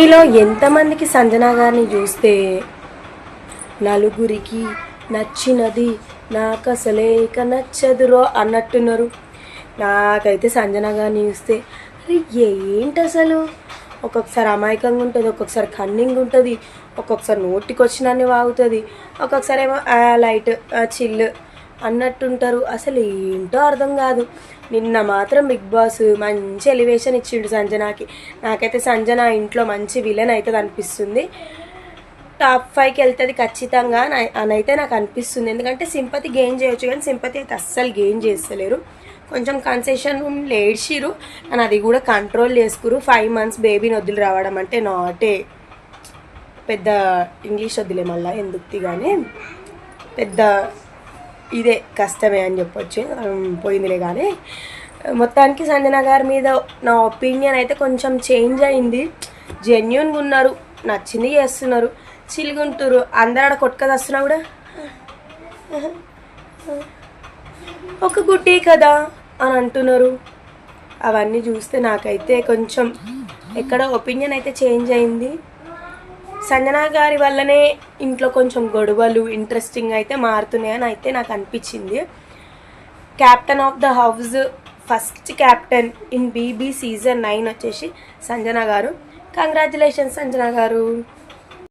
మీలో ఎంతమందికి సంజన గారిని చూస్తే నలుగురికి నచ్చినది నాకు అసలే ఇక నచ్చదురో అన్నట్టున్నారు? నాకైతే సంజన గారిని చూస్తే అరే ఏంటి అసలు, ఒక్కొక్కసారి అమాయకంగా ఉంటుంది, ఒక్కొక్కసారి కన్నింగ్ ఉంటుంది, ఒక్కొక్కసారి నోటికి వచ్చినన్ని వాగుతుంది, ఒక్కొక్కసారి ఏమో లైట్ చిల్ అన్నట్టుంటారు. అసలు ఏంటో అర్థం కాదు. నిన్న మాత్రం బిగ్ బాస్ మంచి ఎలివేషన్ ఇచ్చిండు సంజనాకి. నాకైతే సంజన ఇంట్లో మంచి విలన్ అవుతుంది అనిపిస్తుంది. టాప్ 5కి వెళ్తుంది ఖచ్చితంగా అని అయితే నాకు అనిపిస్తుంది. ఎందుకంటే సింపతి గెయిన్ చేయొచ్చు, కానీ సింపతి అయితే అస్సలు గెయిన్ చేస్తలేరు. కొంచెం కన్సెషన్ లేడ్చిరు అని అది కూడా కంట్రోల్ చేసుకురు. 5 months బేబీని వదిలి రావడం అంటే నాటే పెద్ద ఇంగ్లీష్ వద్దులే మళ్ళీ ఎందుకు, కానీ పెద్ద ఇదే కష్టమే అని చెప్పొచ్చు. పోయిందిలే. కానీ మొత్తానికి సంజన గారి మీద నా ఒపీనియన్ అయితే కొంచెం చేంజ్ అయింది. జెన్యున్గా ఉన్నారు, నచ్చింది చేస్తున్నారు, చిలుగుంటారు. అందరు ఆడ కొట్టుకదస్తున్నా కూడా ఒక గుడ్డి కదా అని అంటున్నారు. అవన్నీ చూస్తే నాకైతే కొంచెం ఎక్కడ ఒపీనియన్ అయితే చేంజ్ అయింది. సంజన గారి వల్లనే ఇంట్లో కొంచెం గొడవలు ఇంట్రెస్టింగ్ అయితే మారుతున్నాయని అయితే నాకు అనిపించింది. Captain of the house, first captain in BB season 9 వచ్చేసి సంజన గారు. కంగ్రాచులేషన్స్ సంజన గారు.